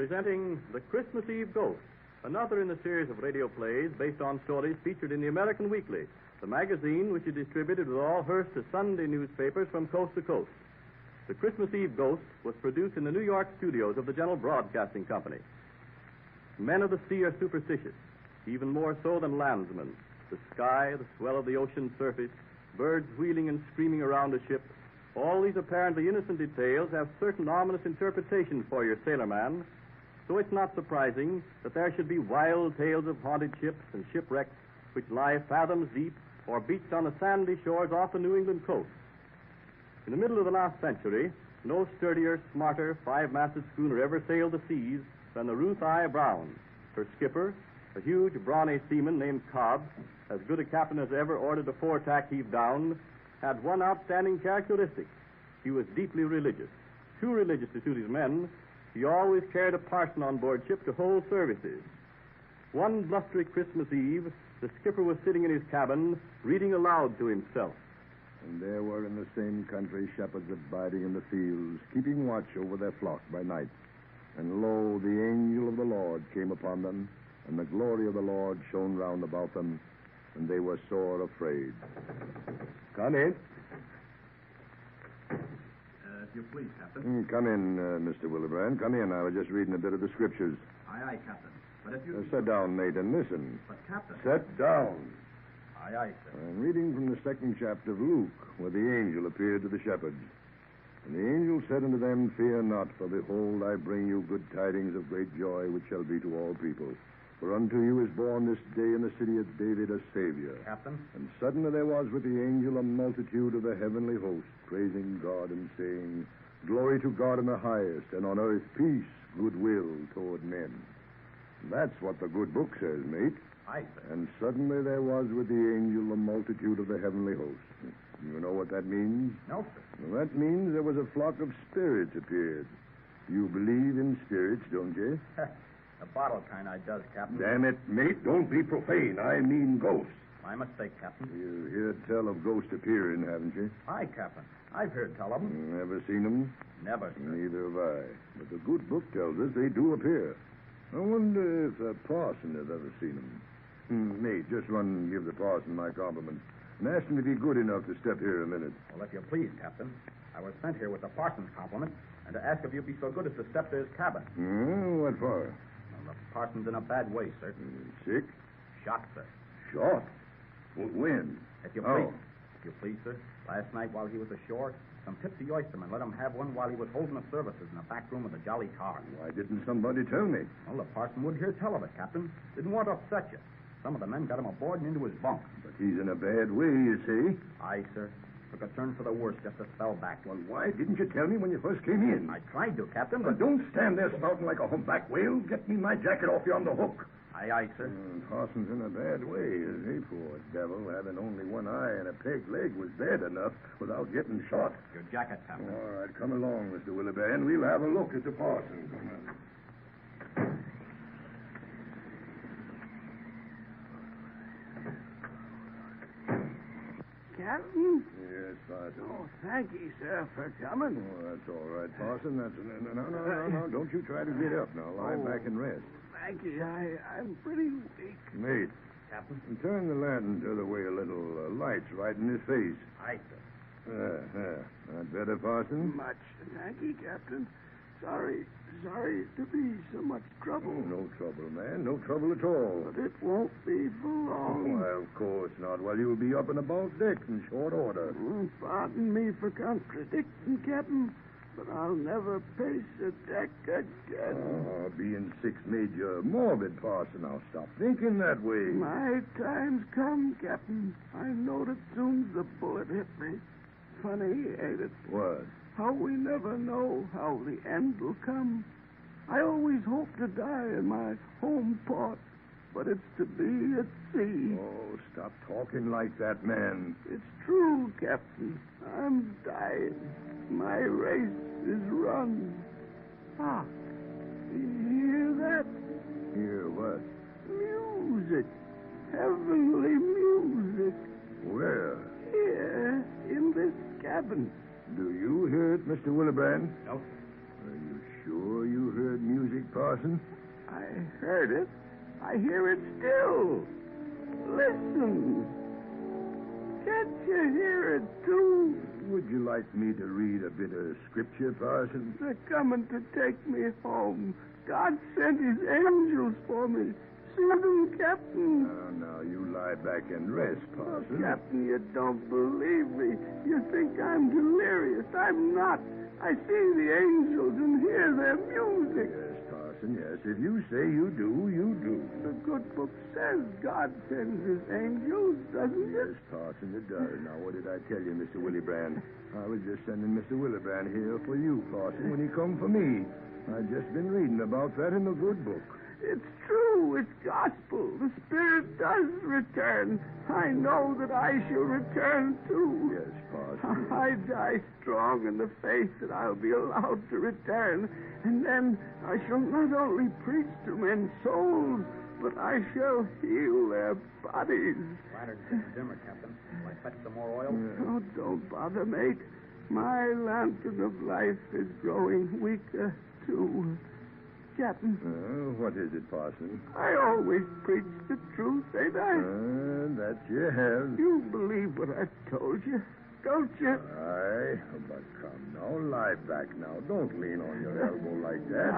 presenting The Christmas Eve Ghost, another in the series of radio plays based on stories featured in the American Weekly, the magazine which is distributed with all Hearst's Sunday newspapers from coast to coast. The Christmas Eve Ghost was produced in the New York studios of the General Broadcasting Company. Men of the sea are superstitious, even more so than landsmen. The sky, the swell of the ocean surface, birds wheeling and screaming around a ship, all these apparently innocent details have certain ominous interpretations for your sailorman, so it's not surprising that there should be wild tales of haunted ships and shipwrecks which lie fathoms deep or beached on the sandy shores off the New England coast. In the middle of the last century, no sturdier, smarter, five-masted schooner ever sailed the seas than the Ruth I. Brown. Her skipper, a huge, brawny seaman named Cobb, as good a captain as ever ordered the foretack heave down, had one outstanding characteristic. He was deeply religious. Too religious to suit his men, he always carried a parson on board ship to hold services. One blustery Christmas Eve, the skipper was sitting in his cabin, reading aloud to himself. And there were in the same country shepherds abiding in the fields, keeping watch over their flock by night. And lo, the angel of the Lord came upon them, and the glory of the Lord shone round about them, and they were sore afraid. Come in. If you please, Captain. Come in, Mr. Willebrand. Come in. I was just reading a bit of the scriptures. Aye, Captain. But if you... Sit down, mate, and listen. But, Captain... Sit down. Aye, sir. I'm reading from the second chapter of Luke, where the angel appeared to the shepherds. And the angel said unto them, Fear not, for behold, I bring you good tidings of great joy, which shall be to all people. For unto you is born this day in the city of David a Savior. Captain? And suddenly there was with the angel a multitude of the heavenly host, praising God and saying, Glory to God in the highest, and on earth peace, goodwill toward men. That's what the good book says, mate. Aye, sir. And suddenly there was with the angel a multitude of the heavenly host. You know what that means? No, sir. Well, that means there was a flock of spirits appeared. You believe in spirits, don't you? The bottle kind I does, Captain. Damn it, mate, don't be profane. I mean ghosts. My mistake, Captain. You heard tell of ghosts appearing, haven't you? Aye, Captain. I've heard tell of them. Never seen them? Never, sir. Neither have I. But the good book tells us they do appear. I wonder if a parson has ever seen them. Mate, just run and give the parson my compliments. And ask him if he's good enough to step here a minute. Well, if you please, Captain. I was sent here with the parson's compliment and to ask if you'd be so good as to step to his cabin. What for? Well, the parson's in a bad way, sir. Sick? Shot, sir. Shot? When? If you please. If you please, sir. Last night while he was ashore, some tipsy oystermen let him have one while he was holding the services in the back room of the Jolly Tar. Why didn't somebody tell me? Well, the parson wouldn't hear tell of it, Captain. Didn't want to upset you. Some of the men got him aboard and into his bunk. But he's in a bad way, you see. Aye, sir. Took a turn for the worse just a spell back. Well, why didn't you tell me when you first came in? I tried to, Captain, Well, but... don't stand there spouting like a humpback whale. Get me my jacket off you on the hook. Aye, sir. Parson's in a bad way, is he? Poor devil. Having only one eye and a peg leg was bad enough without getting shot. Your jacket, Captain. All right, come along, Mr. Willebrand. We'll have a look at the parson. Come on. Captain? Yes, Parson. Oh, thank you, sir, for coming. Oh, that's all right, Parson. No. Don't you try to get up now. Lie back and rest. Thank you. I'm pretty weak. Mate, Captain? turn the lantern the other way a little. Light's right in his face. Aye, sir. That better, Parson? Much. Thank you, Captain. Sorry to be so much trouble. Oh, no trouble, man. No trouble at all. But it won't be for long. Why, of course not. Well, you'll be up and about deck in short order. Pardon me for contradicting, Captain, but I'll never pace a deck again. Oh, being sick's made you morbid, Parson. Now stop thinking that way. My time's come, Captain. I knowed it soon as the bullet hit me. Funny, ain't it? What? How we never know how the end will come. I always hope to die in my home port, but it's to be at sea. Oh, stop talking like that, man. It's true, Captain. I'm dying. My race is run. Ah, you hear that? Hear what? Music. Heavenly music. Where? Here, in this cabin. Do you hear it, Mr. Willebrand? No, Are you sure you heard music, Parson? I heard it. I hear it still. Listen. Can't you hear it, too? Would you like me to read a bit of scripture, Parson? They're coming to take me home. God sent his angels for me. See them, Captain? Now, you lie back and rest, Parson. Captain, you don't believe me. You think I'm delirious. I'm not. I see the angels and hear their music. Yes, Parson, yes. If you say you do, you do. The good book says God sends his angels, doesn't it? Yes, Parson, it does. Now, what did I tell you, Mr. Willibrand? I was just sending Mr. Willibrand here for you, Parson, when he come for me. I've just been reading about that in the good book. It's true. It's gospel. The Spirit does return. I know that I shall return, too. Yes, Parson. I die strong in the faith that I'll be allowed to return. And then I shall not only preach to men's souls, but I shall heal their bodies. Lantern's getting dimmer, Captain. Will I fetch some more oil? Oh, don't bother, mate. My lantern of life is growing weaker, too. Captain. What is it, Parson? I always preach the truth, ain't I? That you have. You believe what I've told you, don't you? Aye, but come now, lie back now. Don't lean on your elbow like that.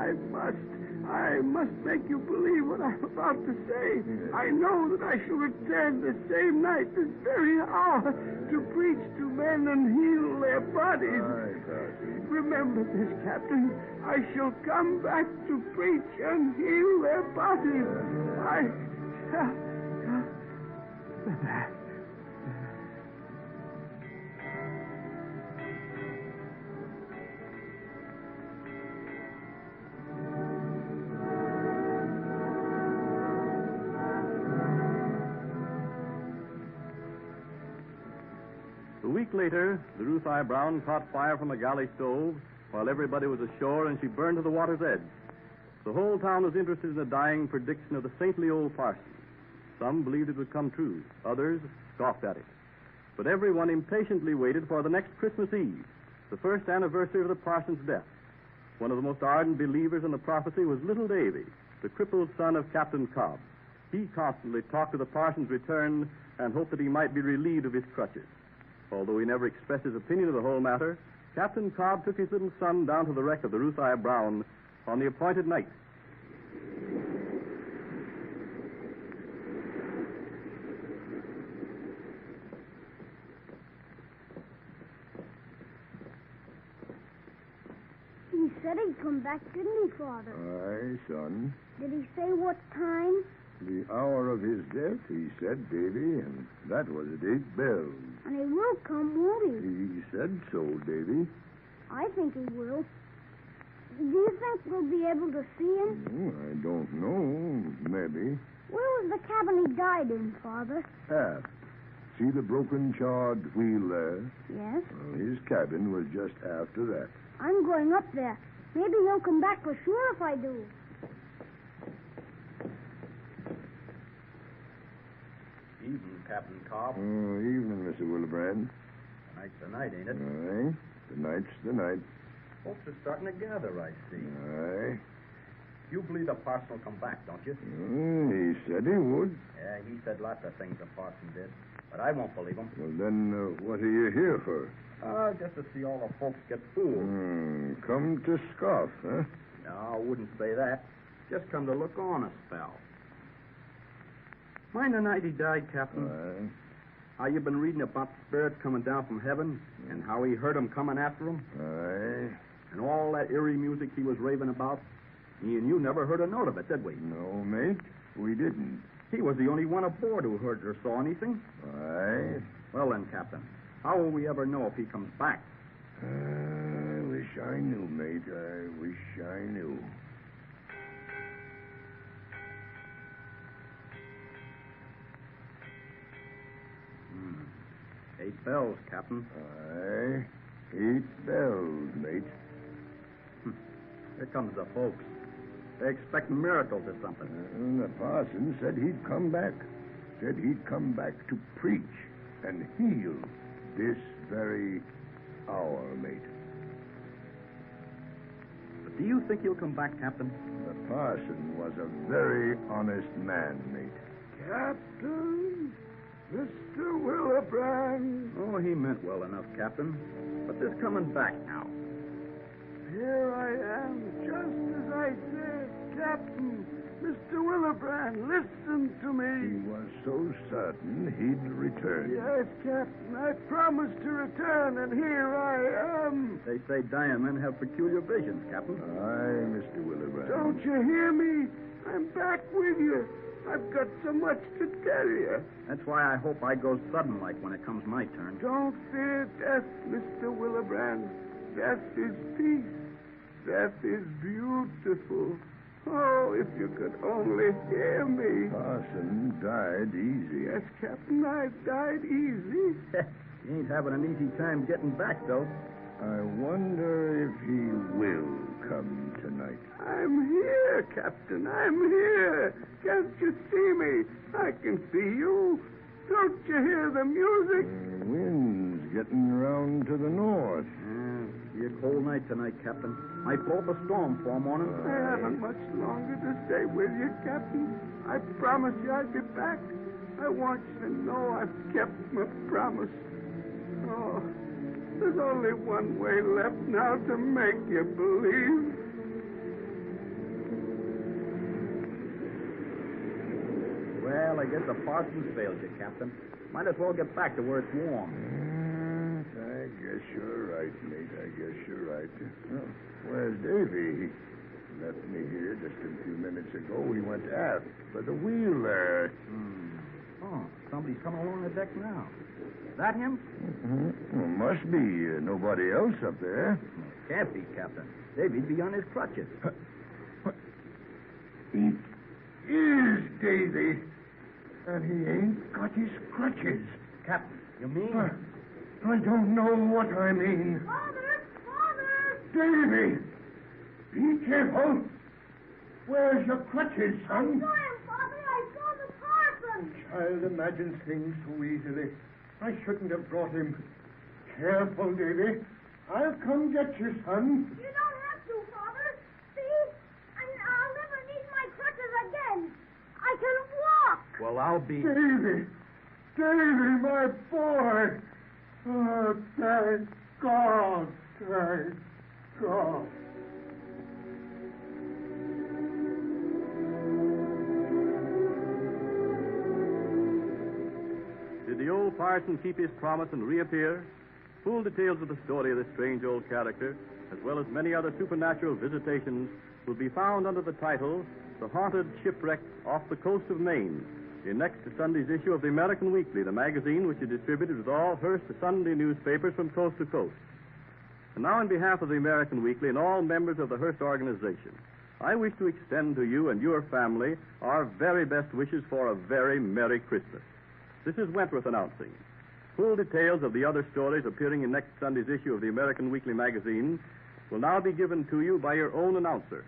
I must make you believe what I'm about to say. Yes. I know that I shall return this same night, this very hour, to preach to men and heal their bodies. Aye, Parson. Remember this, Captain. I shall come back to preach and heal their bodies. I shall. A week later, the Ruth I. Brown caught fire from a galley stove while everybody was ashore, and she burned to the water's edge. The whole town was interested in the dying prediction of the saintly old parson. Some believed it would come true. Others scoffed at it. But everyone impatiently waited for the next Christmas Eve, the first anniversary of the parson's death. One of the most ardent believers in the prophecy was little Davy, the crippled son of Captain Cobb. He constantly talked of the parson's return and hoped that he might be relieved of his crutches. Although he never expressed his opinion of the whole matter, Captain Cobb took his little son down to the wreck of the Ruth I. Brown on the appointed night. He said he'd come back, didn't he, Father? Aye, son. Did he say what time? The hour of his death, he said, Davy, and that was at 8 bells. And he will come, won't he? He said so, Davy. I think he will. Do you think we'll be able to see him? I don't know. Maybe. Where was the cabin he died in, Father? Aft. See the broken, charred wheel there? Yes. Well, his cabin was just after that. I'm going up there. Maybe he'll come back for sure if I do. Evening, Captain Cobb. Evening, Mr. Willibrand. Tonight's the night, ain't it? Aye. Tonight's the night. Folks are starting to gather, I see. Aye. You believe the parson will come back, don't you? He said he would. Yeah, he said lots of things the parson did. But I won't believe him. Well, then, what are you here for? Just to see all the folks get fooled. Come to scoff, huh? No, I wouldn't say that. Just come to look on a spell. Mind the night he died, Captain? Aye. How you been reading about the spirit coming down from heaven and how he heard him coming after him? Aye. And all that eerie music he was raving about? Me and you never heard a note of it, did we? No, mate, we didn't. He was the only one aboard who heard or saw anything. Aye. Well then, Captain, how will we ever know if he comes back? I wish I knew, mate. I wish I knew. Hmm. 8 bells, Captain. Aye. 8 bells, mate. Here comes the folks. They expect miracles or something. The parson said he'd come back. Said he'd come back to preach and heal this very hour, mate. Do you think he'll come back, Captain? The parson was a very honest man, mate. Captain, Mr. Willebrand. Oh, he meant well enough, Captain. But this coming back now. Here I am, just as I said. Captain, Mr. Willebrand, listen to He me. was so certain he'd return. Yes, Captain, I promised to return, and here I am. They say dying men have peculiar visions, Captain. Aye, Mr. Willebrand. Don't you hear me? I'm back with you. I've got so much to tell you. That's why I hope I go sudden like when it comes my turn. Don't fear death, Mr. Willebrand. Death is peace. Death is beautiful. Oh, if you could only hear me. Parson died easy. Yes, Captain, I died easy. He ain't having an easy time getting back, though. I wonder if he will come tonight. I'm here, Captain. I'm here. Can't you see me? I can see you. Don't you hear the music? The wind's getting round to the north. Be a cold night tonight, Captain. Might blow up a storm for morning. I haven't much longer to stay with you, Captain. I promised you I'd be back. I want you to know I've kept my promise. Oh, there's only one way left now to make you believe. Well, I guess the parson's failed you, Captain. Might as well get back to where it's warm. I guess you're right, mate. I guess you're right. Well, where's Davy? He left me here just a few minutes ago. He went aft by the wheel there. Oh, somebody's coming along the deck now. Is that him? Well, must be nobody else up there. Can't be, Captain. Davy'd be on his crutches. He is Davy, and he ain't got his crutches. Captain, you mean? I don't know what I mean. Father! Father! Davy! Be careful! Where's your crutches, son? I saw him, Father. I saw the parson. Child imagines things so easily. I shouldn't have brought him. Careful, Davy. I'll come get you, son. You don't have to, Father. See? I'll never need my crutches again. I can walk. Well, I'll be... Davy! Davy, my boy! Oh, thank God! Thank God! Did the old parson keep his promise and reappear? Full details of the story of this strange old character, as well as many other supernatural visitations, will be found under the title, The Haunted Shipwreck Off the Coast of Maine, in next Sunday's issue of the American Weekly, the magazine which is distributed with all Hearst Sunday newspapers from coast to coast. And now, on behalf of the American Weekly and all members of the Hearst organization, I wish to extend to you and your family our very best wishes for a very Merry Christmas. This is Wentworth announcing. Full details of the other stories appearing in next Sunday's issue of the American Weekly magazine will now be given to you by your own announcer.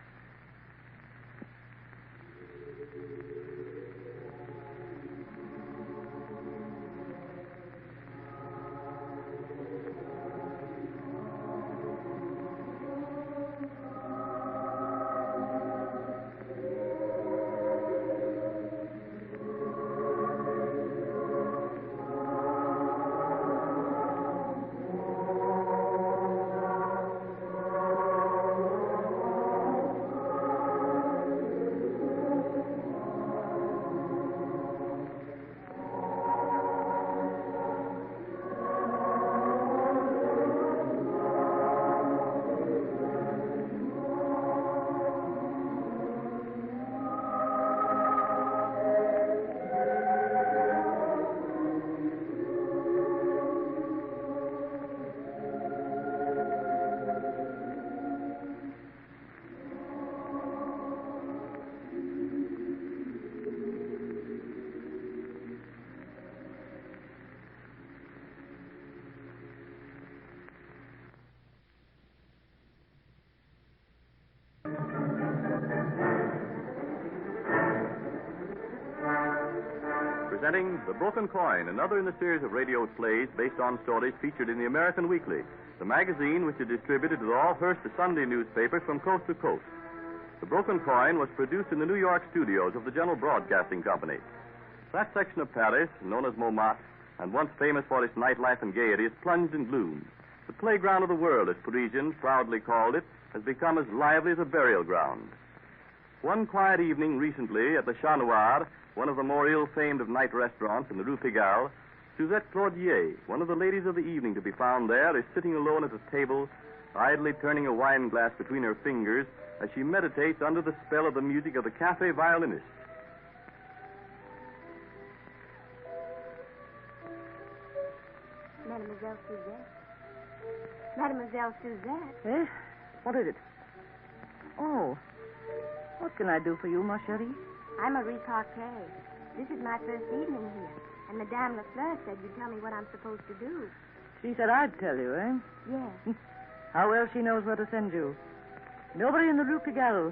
presenting The Broken Coin, another in the series of radio plays based on stories featured in the American Weekly, the magazine which is distributed to all Hearst Sunday newspapers from coast to coast. The Broken Coin was produced in the New York studios of the General Broadcasting Company. That section of Paris, known as Montmartre, and once famous for its nightlife and gaiety, is plunged in gloom. The playground of the world, as Parisians proudly called it, has become as lively as a burial ground. One quiet evening recently at the Chat Noir, one of the more ill-famed of night restaurants in the Rue Pigalle, Suzette Claudier, one of the ladies of the evening to be found there, is sitting alone at a table, idly turning a wine glass between her fingers as she meditates under the spell of the music of the cafe violinist. Mademoiselle Suzette. Mademoiselle Suzette. Eh? What is it? Oh. What can I do for you, ma chérie? I'm Marie Parquet. This is my first evening here, and Madame Lafleur said you'd tell me what I'm supposed to do. She said I'd tell you, eh? Yes. How well she knows where to send you. Nobody in the Rue Pigalle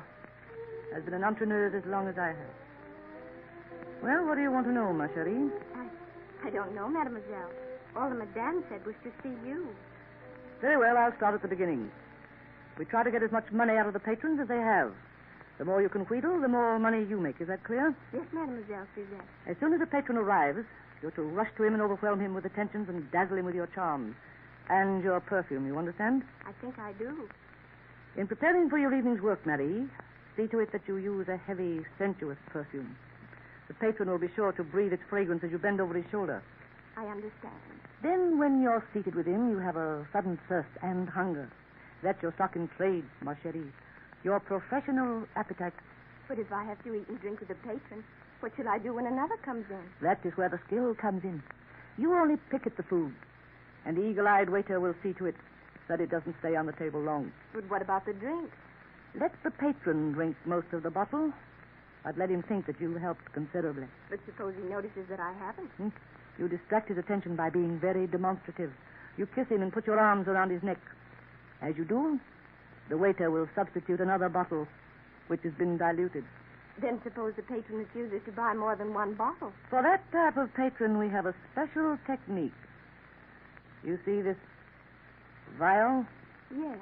has been an entrepreneur as long as I have. Well, what do you want to know, ma chérie? I don't know, Mademoiselle. All the Madame said was to see you. Very well, I'll start at the beginning. We try to get as much money out of the patrons as they have. The more you can wheedle, the more money you make. Is that clear? Yes, Mademoiselle Suzette. As soon as a patron arrives, you're to rush to him and overwhelm him with attentions and dazzle him with your charms. And your perfume, you understand? I think I do. In preparing for your evening's work, Marie, see to it that you use a heavy, sensuous perfume. The patron will be sure to breathe its fragrance as you bend over his shoulder. I understand. Then, when you're seated with him, you have a sudden thirst and hunger. That's your stock in trade, ma chérie. Your professional appetite. But if I have to eat and drink with a patron, what shall I do when another comes in? That is where the skill comes in. You only pick at the food, and the eagle-eyed waiter will see to it that it doesn't stay on the table long. But what about the drinks? Let the patron drink most of the bottle, but let him think that you helped considerably. But suppose he notices that I haven't? You distract his attention by being very demonstrative. You kiss him and put your arms around his neck. As you do, the waiter will substitute another bottle, which has been diluted. Then suppose the patron refuses to buy more than one bottle. For that type of patron, we have a special technique. You see this vial? Yes.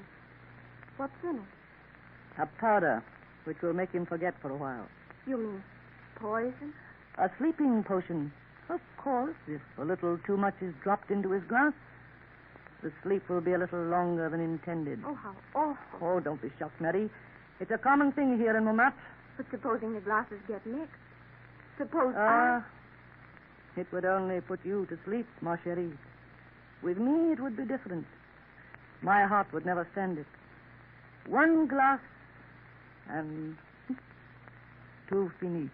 What's in it? A powder, which will make him forget for a while. You mean poison? A sleeping potion. Of course, if a little too much is dropped into his glass, the sleep will be a little longer than intended. Oh, how awful. Oh, don't be shocked, Mary. It's a common thing here in Montmartre. But supposing the glasses get mixed? Suppose It would only put you to sleep, ma chérie. With me, it would be different. My heart would never stand it. One glass and tout fini.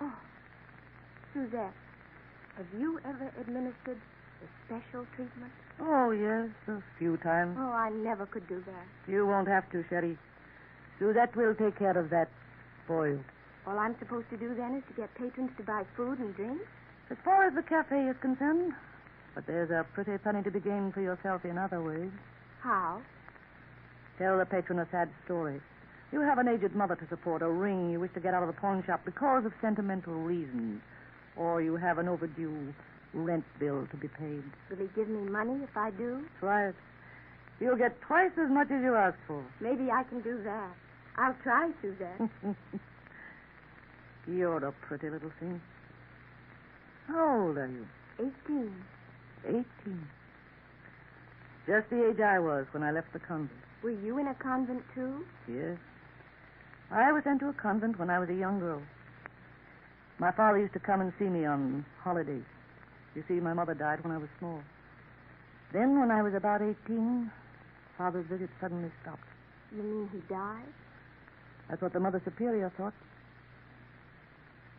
Oh, Suzette, have you ever administered a special treatment? Oh, yes, a few times. Oh, I never could do that. You won't have to, Sherry. Suzette will take care of that for you. All I'm supposed to do then is to get patrons to buy food and drinks? As far as the cafe is concerned, but there's a pretty penny to be gained for yourself in other ways. How? Tell the patron a sad story. You have an aged mother to support, a ring you wish to get out of the pawn shop because of sentimental reasons, or you have an overdue rent bill to be paid. Will he give me money if I do? Try it. You'll get twice as much as you ask for. Maybe I can do that. I'll try, Suzette. You're a pretty little thing. How old are you? 18. 18. Just the age I was when I left the convent. Were you in a convent, too? Yes. I was sent to a convent when I was a young girl. My father used to come and see me on holidays. You see, my mother died when I was small. Then, when I was about 18, Father's visit suddenly stopped. You mean he died? That's what the Mother Superior thought.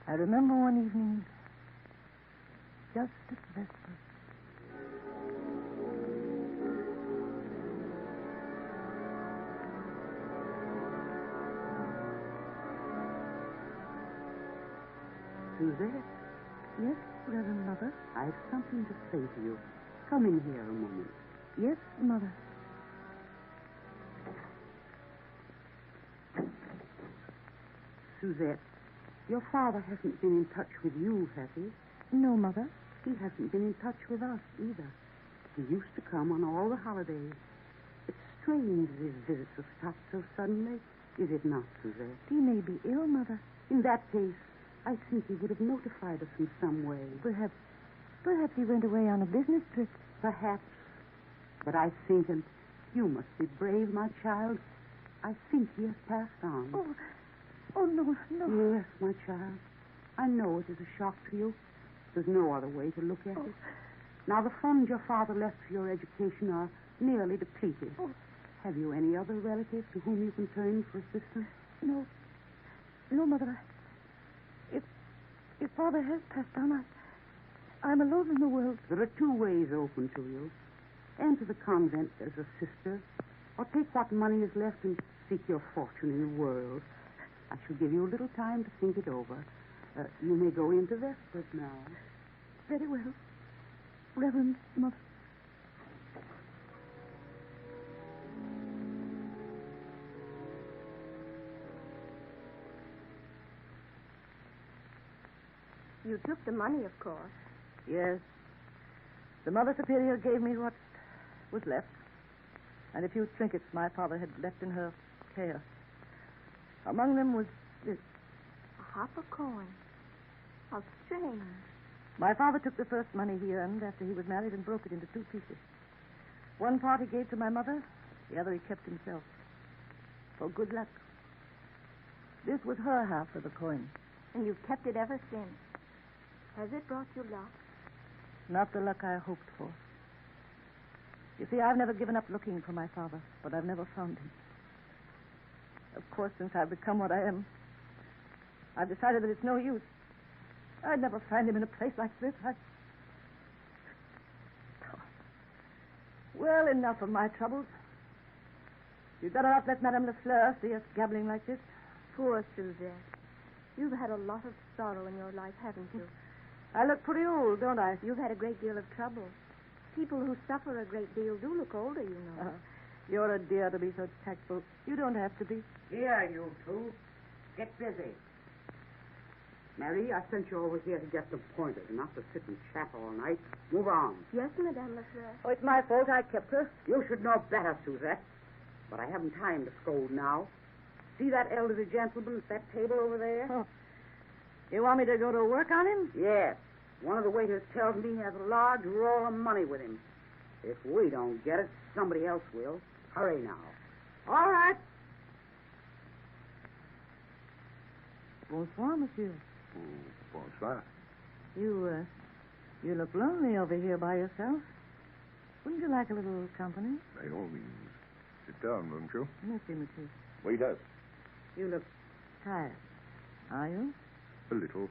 I remember one evening, just at vespers. Suzette? Yes, Reverend Mother? I've something to say to you. Come in here a moment. Yes, Mother. Suzette, your father hasn't been in touch with you, has he? No, Mother. He hasn't been in touch with us either. He used to come on all the holidays. It's strange that his visits have stopped so suddenly. Is it not, Suzette? He may be ill, Mother. In that case, I think he would have notified us in some way. Perhaps he went away on a business trip. Perhaps. But I think, and you must be brave, my child, I think he has passed on. Oh, no. Yes, my child. I know it is a shock to you. There's no other way to look at it. Now, the funds your father left for your education are nearly depleted. Have you any other relatives to whom you can turn for assistance? No, Mother. If Father has passed on, I'm alone in the world. There are two ways open to you. Enter the convent as a sister, or take what money is left and seek your fortune in the world. I shall give you a little time to think it over. You may go into Vespers now. Very well. Reverend Mother. You took the money, of course. Yes. The Mother Superior gave me what was left, and a few trinkets my father had left in her care. Among them was this. A copper coin. How strange. My father took the first money he earned after he was married and broke it into two pieces. One part he gave to my mother, the other he kept himself. For good luck. This was her half of the coin. And you've kept it ever since. Has it brought you luck? Not the luck I hoped for. You see, I've never given up looking for my father, but I've never found him. Of course, since I've become what I am, I've decided that it's no use. I'd never find him in a place like this. Well, enough of my troubles. You'd better not let Madame Lefleur see us gabbling like this. Poor Suzette. You've had a lot of sorrow in your life, haven't you? I look pretty old, don't I? You've had a great deal of trouble. People who suffer a great deal do look older, you know. You're a dear to be so tactful. You don't have to be. Here, you two. Get busy. Mary, I sent you over here to get them pointed and not to sit and chat all night. Move on. Yes, Madame Lefleur. Oh, it's my fault I kept her. You should know better, Suzette. But I haven't time to scold now. See that elderly gentleman at that table over there? Oh. You want me to go to work on him? Yes. One of the waiters tells me he has a large roll of money with him. If we don't get it, somebody else will. Hurry now. All right. Bonsoir, monsieur. Oh, bonsoir. You look lonely over here by yourself. Wouldn't you like a little company? By all means. Sit down, won't you? Merci, monsieur. Waiter. You look tired. Are you? A little.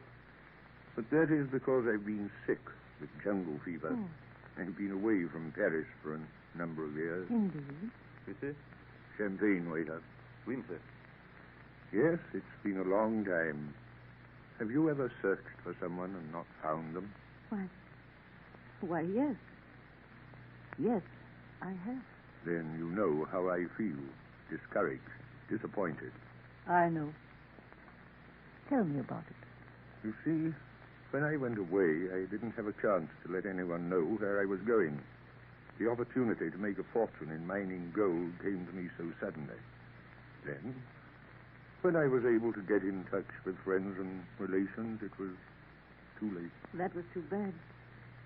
But that is because I've been sick with jungle fever. Oh. I've been away from Paris for a number of years. Indeed. Monsieur? Champagne, waiter. Oui, monsieur. Yes, it's been a long time. Have you ever searched for someone and not found them? Why, yes. Yes, I have. Then you know how I feel. Discouraged, disappointed. I know. Tell me about it. You see, when I went away, I didn't have a chance to let anyone know where I was going. The opportunity to make a fortune in mining gold came to me so suddenly. Then, when I was able to get in touch with friends and relations, it was too late. That was too bad.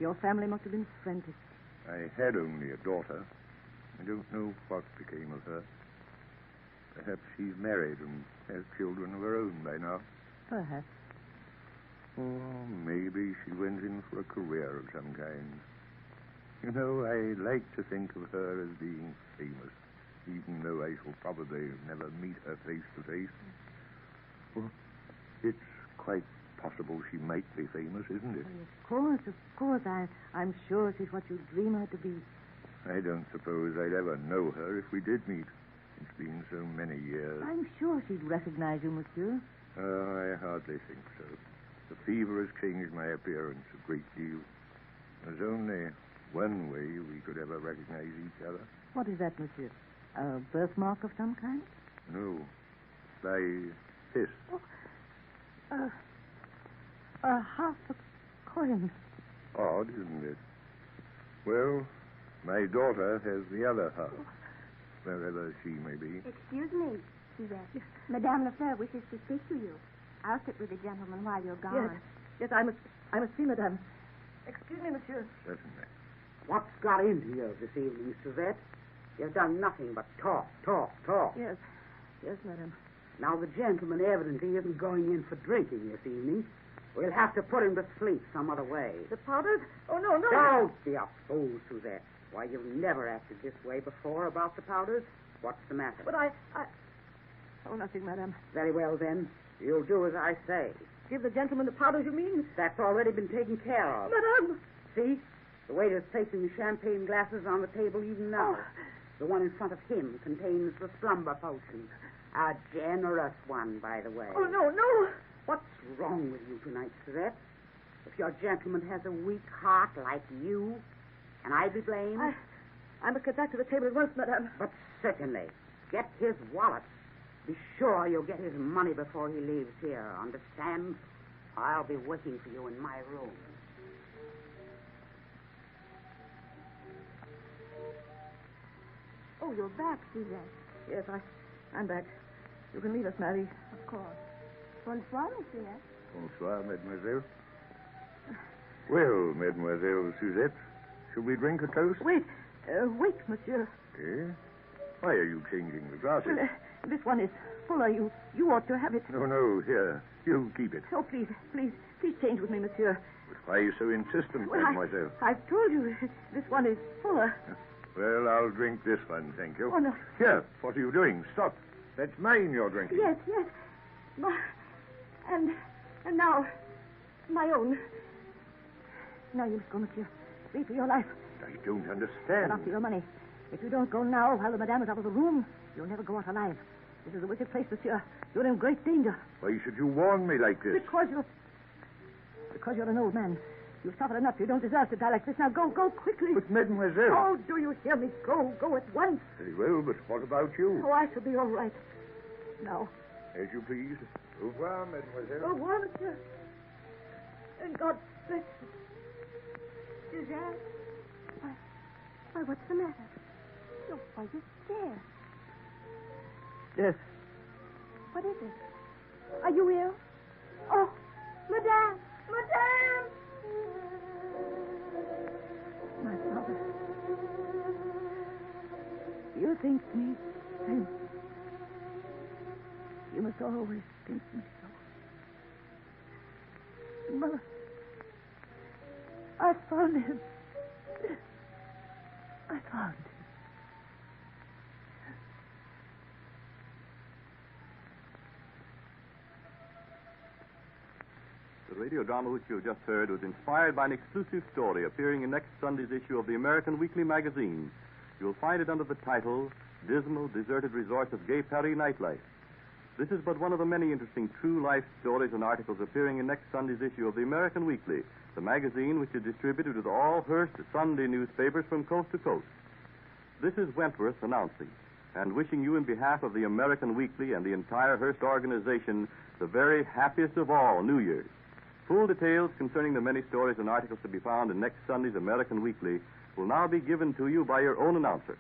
Your family must have been frantic. I had only a daughter. I don't know what became of her. Perhaps she's married and has children of her own by now. Perhaps. Or maybe she went in for a career of some kind. You know, I like to think of her as being famous, even though I shall probably never meet her face to face. Well, it's quite possible she might be famous, isn't it? Of course. I'm sure she's what you dream her to be. I don't suppose I'd ever know her if we did meet. It's been so many years. I'm sure she'd recognize you, monsieur. Oh, I hardly think so. The fever has changed my appearance a great deal. There's only one way we could ever recognize each other. What is that, monsieur? A birthmark of some kind? No. By this. A half a coins. Odd, isn't it? Well, my daughter has the other half, wherever she may be. Excuse me, Suzette. Madame Lefleur wishes to speak to you. I'll sit with the gentleman while you're gone. Yes, I must see Madame. Excuse me, monsieur. Certainly. What's got into you this evening, Suzette? You've done nothing but talk. Yes, madame. Now, the gentleman evidently isn't going in for drinking this evening. We'll have to put him to sleep some other way. The powders? Oh, no. Don't be a fool, Suzette. Why, you've never acted this way before about the powders. What's the matter? But I... Oh, nothing, madame. Very well, then. You'll do as I say. Give the gentleman the powders, you mean? That's already been taken care of. Madame! See? The waiter's placing the champagne glasses on the table even now. Oh. The one in front of him contains the slumber potion. A generous one, by the way. Oh, no. What's wrong with you tonight, Suzette? If your gentleman has a weak heart like you, can I be blamed? I must get back to the table at once, madame. But certainly. Get his wallet. Be sure you'll get his money before he leaves here. Understand? I'll be waiting for you in my room. Oh, you're back, Suzette. Yes, I'm back. You can leave us, Marie. Of course. Bonsoir, monsieur. Bonsoir, mademoiselle. Well, mademoiselle Suzette, shall we drink a toast? Wait, monsieur. Eh? Why are you changing the glasses? Well, this one is fuller. You ought to have it. No, here. You keep it. Oh, please change with me, monsieur. But why are you so insistent, Well, mademoiselle? I've told you, this one is fuller. Well, I'll drink this one, thank you. Oh, no. Here, what are you doing? Stop. That's mine you're drinking. Yes. And now, my own. Now you must go, monsieur. Flee for your life. I don't understand. And after your money. If you don't go now while the madame is out of the room, you'll never go out alive. This is a wicked place, monsieur. You're in great danger. Why should you warn me like this? Because you're an old man. You've suffered enough. You don't deserve to die like this. Now go quickly. But, mademoiselle... Oh, do you hear me? Go at once. Very well, but what about you? Oh, I shall be all right. Now. As you please. Au revoir, mademoiselle. Au revoir, monsieur. And God bless you. Suzette? Why, what's the matter? Why, you're scared. Yes. What is it? Are you ill? Oh, Madame! My father. You think me then. You must always think me so. Mother, I found him. I found him. The radio drama which you have just heard was inspired by an exclusive story appearing in next Sunday's issue of the American Weekly magazine. You'll find it under the title, Dismal, Deserted Resorts of Gay Paris Nightlife. This is but one of the many interesting true life stories and articles appearing in next Sunday's issue of the American Weekly, the magazine which is distributed with all Hearst Sunday newspapers from coast to coast. This is Wentworth announcing and wishing you in behalf of the American Weekly and the entire Hearst organization the very happiest of all New Year's. Full details concerning the many stories and articles to be found in next Sunday's American Weekly will now be given to you by your own announcer.